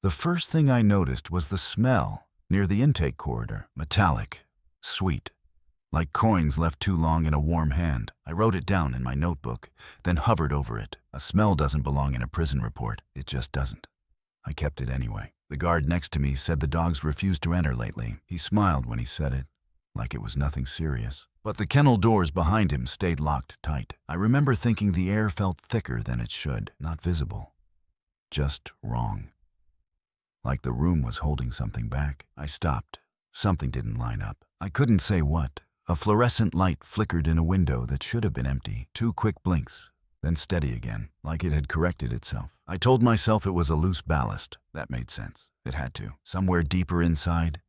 The first thing I noticed was the smell near the intake corridor. Metallic, sweet, like coins left too long in a warm hand. I wrote it down in my notebook, then hovered over it. A smell doesn't belong in a prison report. It just doesn't. I kept it anyway. The guard next to me said the dogs refused to enter lately. He smiled when he said it, like it was nothing serious. But the kennel doors behind him stayed locked tight. I remember thinking the air felt thicker than it should, not visible, just wrong. Like the room was holding something back. I stopped. Something didn't line up. I couldn't say what. A fluorescent light flickered in a window that should have been empty. 2 quick blinks, then steady again, like it had corrected itself. I told myself it was a loose ballast. That made sense. It had to. Somewhere deeper inside,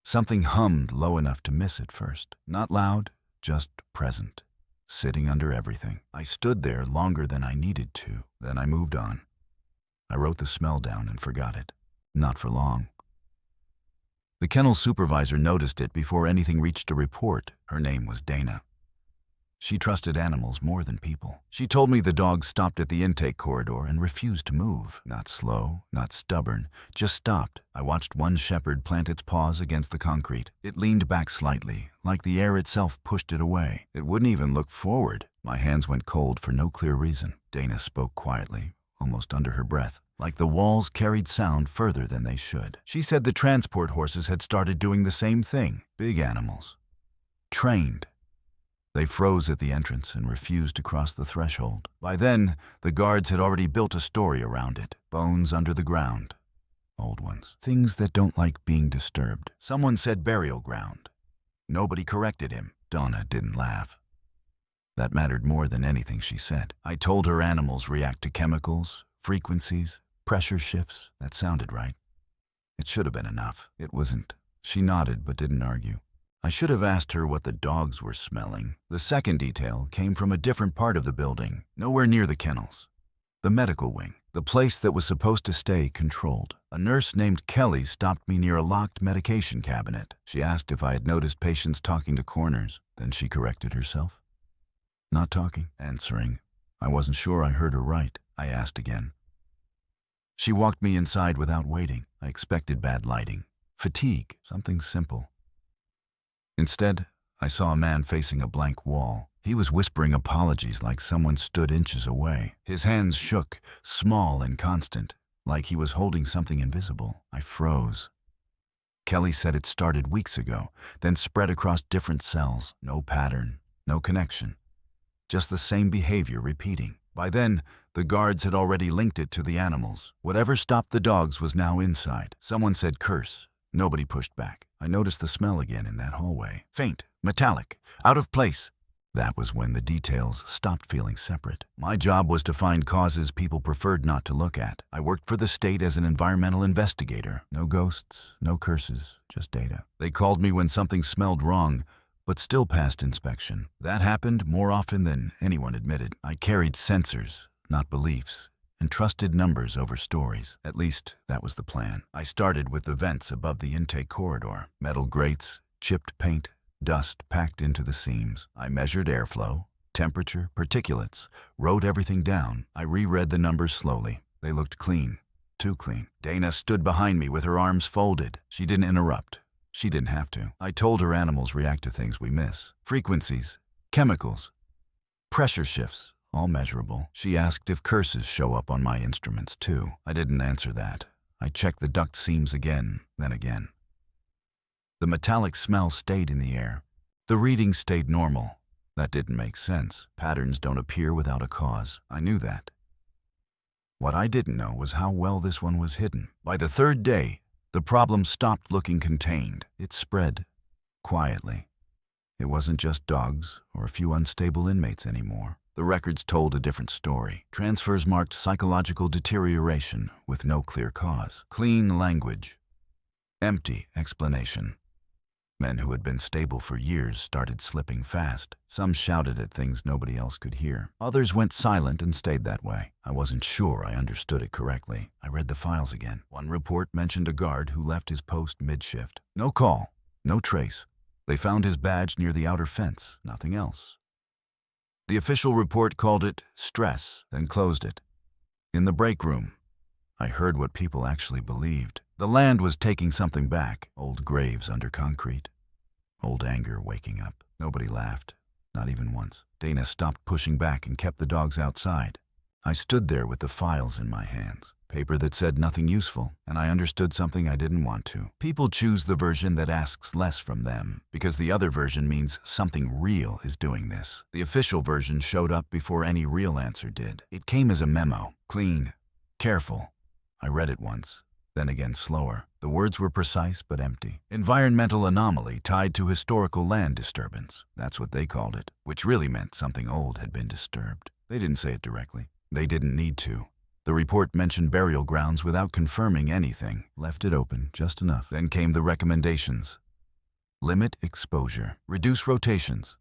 something hummed low enough to miss it first. Not loud, just present, sitting under everything. I stood there longer than I needed to. Then I moved on. I wrote the smell down and forgot it. Not for long. The kennel supervisor noticed it before anything reached a report. Her name was Dana. She trusted animals more than people. She told me the dog stopped at the intake corridor and refused to move. Not slow, not stubborn, just stopped. I watched one shepherd plant its paws against the concrete. It leaned back slightly, like the air itself pushed it away. It wouldn't even look forward. My hands went cold for no clear reason. Dana spoke quietly, almost under her breath, like the walls carried sound further than they should. She said the transport horses had started doing the same thing. Big animals. Trained. They froze at the entrance and refused to cross the threshold. By then, the guards had already built a story around it. Bones under the ground. Old ones. Things that don't like being disturbed. Someone said burial ground. Nobody corrected him. Donna didn't laugh. That mattered more than anything she said. I told her animals react to chemicals, frequencies, pressure shifts. That sounded right. It should have been enough. It wasn't. She nodded but didn't argue. I should have asked her what the dogs were smelling. The second detail came from a different part of the building, nowhere near the kennels. The medical wing, the place that was supposed to stay controlled. A nurse named Kelly stopped me near a locked medication cabinet. She asked if I had noticed patients talking to corners. Then she corrected herself. Not talking, answering. I wasn't sure I heard her right. I asked again. She walked me inside without waiting. I expected bad lighting. Fatigue, something simple. Instead, I saw a man facing a blank wall. He was whispering apologies like someone stood inches away. His hands shook, small and constant, like he was holding something invisible. I froze. Kelly said it started weeks ago, then spread across different cells. No pattern, no connection. Just the same behavior repeating. By then, the guards had already linked it to the animals. Whatever stopped the dogs was now inside. Someone said curse. Nobody pushed back. I noticed the smell again in that hallway. Faint, metallic, out of place. That was when the details stopped feeling separate. My job was to find causes people preferred not to look at. I worked for the state as an environmental investigator. No ghosts, no curses, just data. They called me when something smelled wrong, but still passed inspection. That happened more often than anyone admitted. I carried sensors, not beliefs, and trusted numbers over stories. At least, that was the plan. I started with the vents above the intake corridor. Metal grates, chipped paint, dust packed into the seams. I measured airflow, temperature, particulates, wrote everything down. I reread the numbers slowly. They looked clean, too clean. Dana stood behind me with her arms folded. She didn't interrupt. She didn't have to. I told her animals react to things we miss. Frequencies, chemicals, pressure shifts. All measurable. She asked if curses show up on my instruments too. I didn't answer that. I checked the duct seams again, then again. The metallic smell stayed in the air. The readings stayed normal. That didn't make sense. Patterns don't appear without a cause. I knew that. What I didn't know was how well this one was hidden. By the third day, the problem stopped looking contained. It spread quietly. It wasn't just dogs or a few unstable inmates anymore. The records told a different story. Transfers marked psychological deterioration with no clear cause. Clean language. Empty explanation. Men who had been stable for years started slipping fast. Some shouted at things nobody else could hear. Others went silent and stayed that way. I wasn't sure I understood it correctly. I read the files again. One report mentioned a guard who left his post mid-shift. No call, no trace. They found his badge near the outer fence, nothing else. The official report called it stress, then closed it. In the break room, I heard what people actually believed. The land was taking something back, old graves under concrete, old anger waking up. Nobody laughed, not even once. Dana stopped pushing back and kept the dogs outside. I stood there with the files in my hands, paper that said nothing useful, and I understood something I didn't want to. People choose the version that asks less from them, because the other version means something real is doing this. The official version showed up before any real answer did. It came as a memo, clean, careful. I read it once, then again slower. The words were precise but empty. Environmental anomaly tied to historical land disturbance. That's what they called it, which really meant something old had been disturbed. They didn't say it directly. They didn't need to. The report mentioned burial grounds without confirming anything, left it open just enough. Then came the recommendations. Limit exposure. Reduce rotations.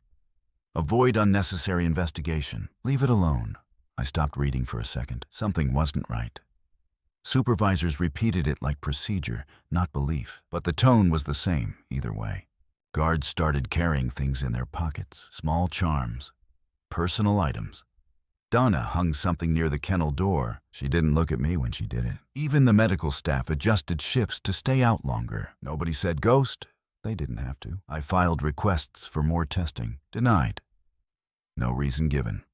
Avoid unnecessary investigation. Leave it alone. I stopped reading for a second. Something wasn't right. Supervisors repeated it like procedure, not belief. But the tone was the same, either way. Guards started carrying things in their pockets. Small charms. Personal items. Donna hung something near the kennel door. She didn't look at me when she did it. Even the medical staff adjusted shifts to stay out longer. Nobody said ghost. They didn't have to. I filed requests for more testing. Denied. No reason given.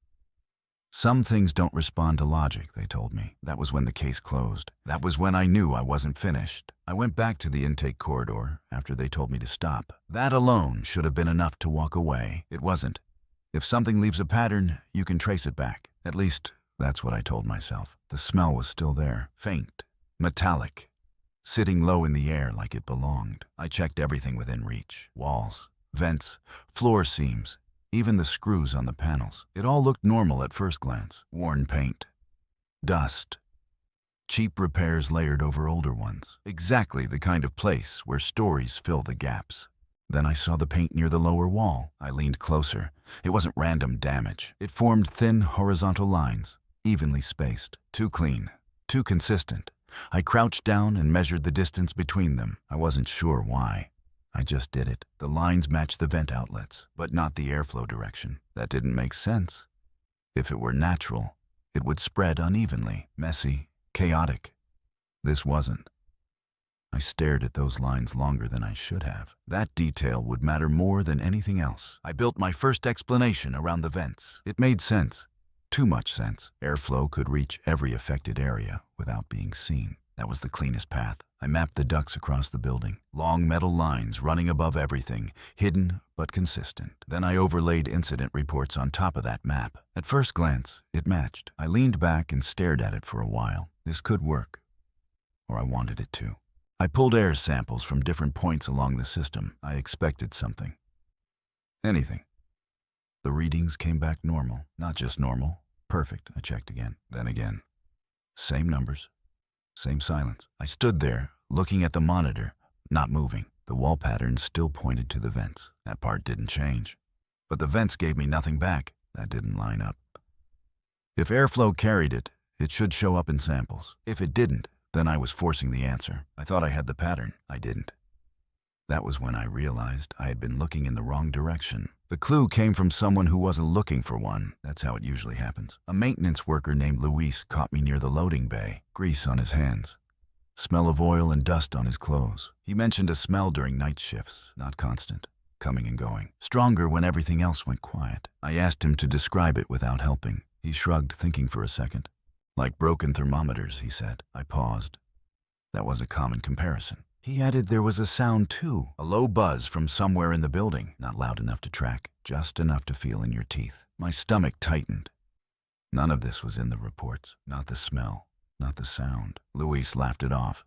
Some things don't respond to logic, they told me. That was when the case closed. That was when I knew I wasn't finished. I went back to the intake corridor after they told me to stop. That alone should have been enough to walk away. It wasn't. If something leaves a pattern, you can trace it back. At least, that's what I told myself. The smell was still there. Faint. Metallic. Sitting low in the air like it belonged. I checked everything within reach. Walls, vents, floor seams, even the screws on the panels. It all looked normal at first glance. Worn paint. Dust. Cheap repairs layered over older ones. Exactly the kind of place where stories fill the gaps. Then I saw the paint near the lower wall. I leaned closer. It wasn't random damage. It formed thin, horizontal lines, evenly spaced. Too clean, too consistent. I crouched down and measured the distance between them. I wasn't sure why. I just did it. The lines matched the vent outlets, but not the airflow direction. That didn't make sense. If it were natural, it would spread unevenly, messy, chaotic. This wasn't. I stared at those lines longer than I should have. That detail would matter more than anything else. I built my first explanation around the vents. It made sense. Too much sense. Airflow could reach every affected area without being seen. That was the cleanest path. I mapped the ducts across the building. Long metal lines running above everything, hidden but consistent. Then I overlaid incident reports on top of that map. At first glance, it matched. I leaned back and stared at it for a while. This could work. Or I wanted it to. I pulled air samples from different points along the system. I expected something. Anything. The readings came back normal. Not just normal. Perfect. I checked again. Then again. Same numbers. Same silence. I stood there, looking at the monitor, not moving. The wall patterns still pointed to the vents. That part didn't change. But the vents gave me nothing back. That didn't line up. If airflow carried it, it should show up in samples. If it didn't, then I was forcing the answer. I thought I had the pattern. I didn't. That was when I realized I had been looking in the wrong direction. The clue came from someone who wasn't looking for one. That's how it usually happens. A maintenance worker named Luis caught me near the loading bay. Grease on his hands. Smell of oil and dust on his clothes. He mentioned a smell during night shifts, not constant, coming and going. Stronger when everything else went quiet. I asked him to describe it without helping. He shrugged, thinking for a second. Like broken thermometers, he said. I paused. That was a common comparison. He added there was a sound too, a low buzz from somewhere in the building, not loud enough to track, just enough to feel in your teeth. My stomach tightened. None of this was in the reports, not the smell, not the sound. Luis laughed it off.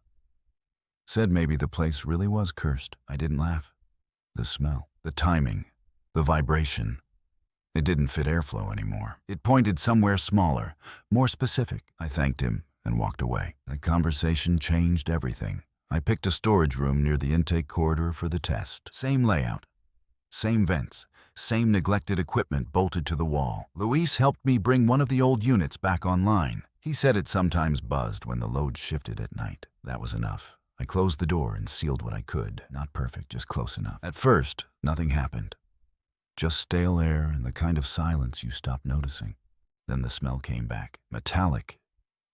Said maybe the place really was cursed. I didn't laugh. The smell, the timing, the vibration. It didn't fit airflow anymore. It pointed somewhere smaller, more specific. I thanked him and walked away. That conversation changed everything. I picked a storage room near the intake corridor for the test. Same layout, same vents, same neglected equipment bolted to the wall. Luis helped me bring one of the old units back online. He said it sometimes buzzed when the load shifted at night. That was enough. I closed the door and sealed what I could. Not perfect, just close enough. At first, nothing happened. Just stale air and the kind of silence you stop noticing. Then the smell came back. Metallic,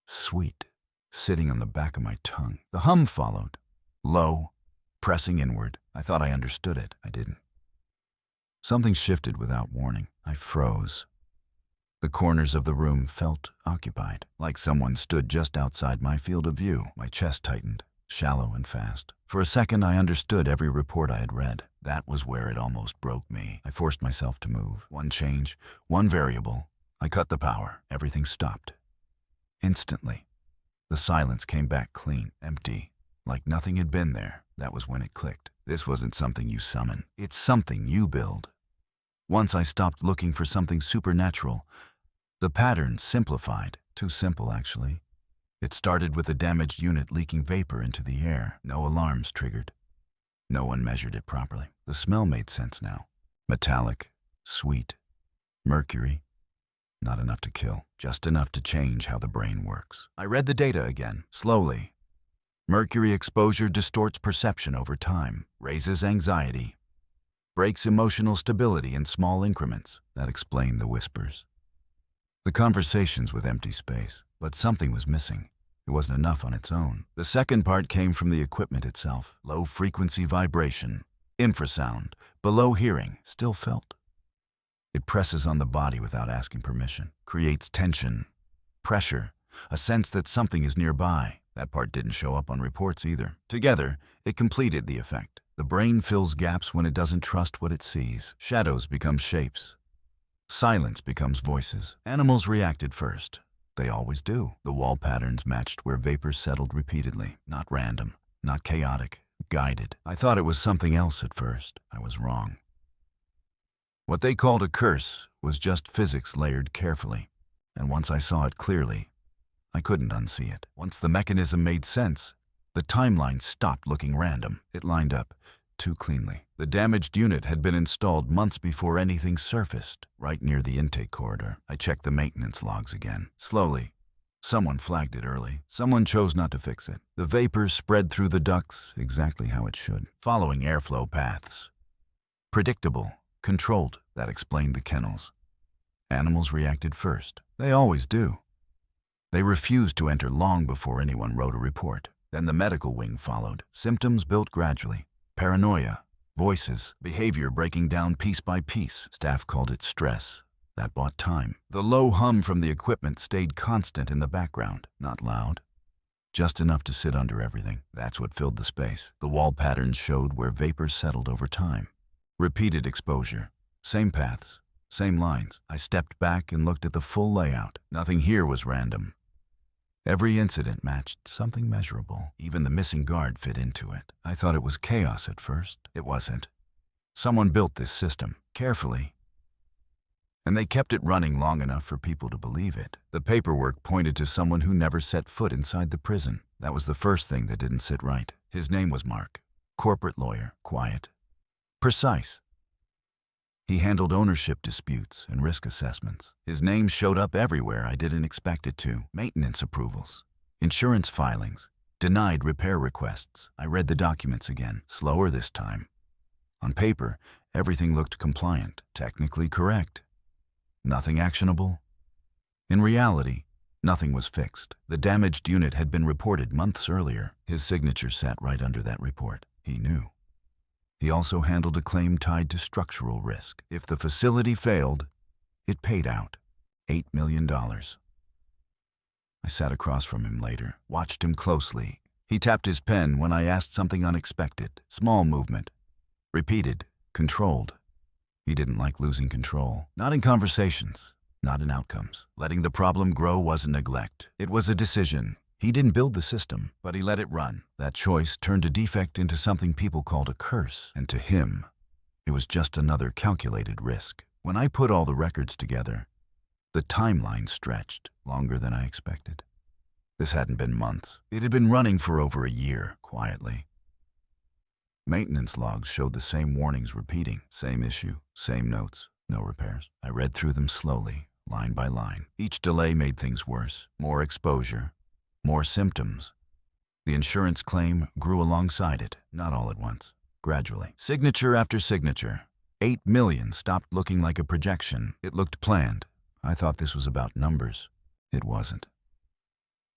sweet, sitting on the back of my tongue. The hum followed, low, pressing inward. I thought I understood it. I didn't. Something shifted without warning. I froze. The corners of the room felt occupied, like someone stood just outside my field of view. My chest tightened, shallow and fast. For a second, I understood every report I had read. That was where it almost broke me. I forced myself to move. One change, one variable. I cut the power. Everything stopped. Instantly, the silence came back clean, empty, like nothing had been there. That was when it clicked. This wasn't something you summon. It's something you build. Once I stopped looking for something supernatural, the pattern simplified. Too simple, actually. It started with a damaged unit leaking vapor into the air. No alarms triggered. No one measured it properly. The smell made sense now. Metallic, sweet, mercury. Not enough to kill, just enough to change how the brain works. I read the data again, slowly. Mercury exposure distorts perception over time, raises anxiety, breaks emotional stability in small increments. That explained the whispers. The conversations with empty space, but something was missing. It wasn't enough on its own. The second part came from the equipment itself. Low-frequency vibration, infrasound, below hearing, still felt. It presses on the body without asking permission, creates tension, pressure, a sense that something is nearby. That part didn't show up on reports either. Together, it completed the effect. The brain fills gaps when it doesn't trust what it sees. Shadows become shapes. Silence becomes voices. Animals reacted first. They always do. The wall patterns matched where vapor settled repeatedly. Not random, not chaotic, guided. I thought it was something else at first. I was wrong. What they called a curse was just physics layered carefully. And once I saw it clearly, I couldn't unsee it. Once the mechanism made sense, the timeline stopped looking random. It lined up too cleanly. The damaged unit had been installed months before anything surfaced, right near the intake corridor. I checked the maintenance logs again. Slowly. Someone flagged it early. Someone chose not to fix it. The vapor spread through the ducts exactly how it should, following airflow paths. Predictable, controlled. That explained the kennels. Animals reacted first. They always do. They refused to enter long before anyone wrote a report. Then the medical wing followed. Symptoms built gradually. Paranoia, voices, behavior breaking down piece by piece. Staff called it stress. That bought time. The low hum from the equipment stayed constant in the background, not loud. Just enough to sit under everything. That's what filled the space. The wall patterns showed where vapor settled over time. Repeated exposure. Same paths, same lines. I stepped back and looked at the full layout. Nothing here was random. Every incident matched something measurable. Even the missing guard fit into it. I thought it was chaos at first. It wasn't. Someone built this system, carefully. And they kept it running long enough for people to believe it. The paperwork pointed to someone who never set foot inside the prison. That was the first thing that didn't sit right. His name was Mark. Corporate lawyer, quiet, precise. He handled ownership disputes and risk assessments. His name showed up everywhere I didn't expect it to. Maintenance approvals, insurance filings, denied repair requests. I read the documents again, slower this time. On paper, everything looked compliant, technically correct. Nothing actionable. In reality, nothing was fixed. The damaged unit had been reported months earlier. His signature sat right under that report. He knew. He also handled a claim tied to structural risk. If the facility failed, it paid out $8 million. I sat across from him later, watched him closely. He tapped his pen when I asked something unexpected. Small movement. Repeated. Controlled. He didn't like losing control. Not in conversations, not in outcomes. Letting the problem grow wasn't neglect. It was a decision. He didn't build the system, but he let it run. That choice turned a defect into something people called a curse, and to him, it was just another calculated risk. When I put all the records together, the timeline stretched longer than I expected. This hadn't been months. It had been running for over a year, quietly. Maintenance logs showed the same warnings repeating, same issue, same notes, no repairs. I read through them slowly, line by line. Each delay made things worse. More exposure. More symptoms. The insurance claim grew alongside it, not all at once, gradually. Signature after signature. 8 million stopped looking like a projection. It looked planned. I thought this was about numbers. It wasn't.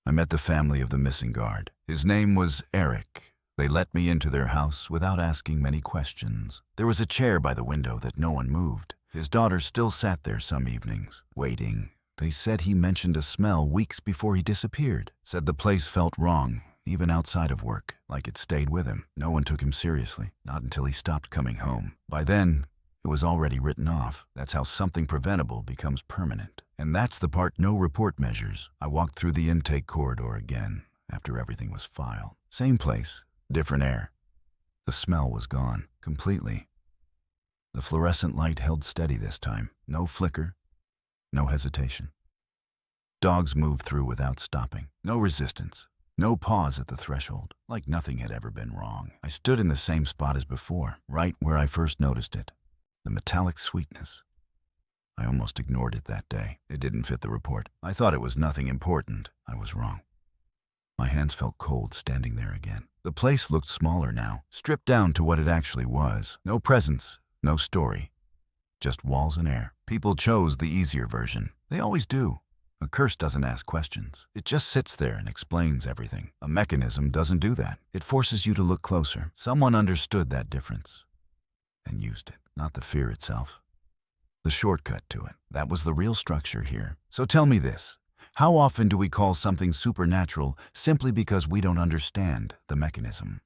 I met the family of the missing guard. His name was Eric. They let me into their house without asking many questions. There was a chair by the window that no one moved. His daughter still sat there some evenings, waiting. They said he mentioned a smell weeks before he disappeared. Said the place felt wrong, even outside of work, like it stayed with him. No one took him seriously, not until he stopped coming home. By then, it was already written off. That's how something preventable becomes permanent. And that's the part no report measures. I walked through the intake corridor again, after everything was filed. Same place, different air. The smell was gone, completely. The fluorescent light held steady this time. No flicker, no hesitation. Dogs moved through without stopping. No resistance. No pause at the threshold, like nothing had ever been wrong. I stood in the same spot as before, right where I first noticed it. The metallic sweetness. I almost ignored it that day. It didn't fit the report. I thought it was nothing important. I was wrong. My hands felt cold standing there again. The place looked smaller now, stripped down to what it actually was. No presence, no story. Just walls and air. People chose the easier version. They always do. A curse doesn't ask questions. It just sits there and explains everything. A mechanism doesn't do that. It forces you to look closer. Someone understood that difference and used it, not the fear itself. The shortcut to it. That was the real structure here. So tell me this. How often do we call something supernatural simply because we don't understand the mechanism?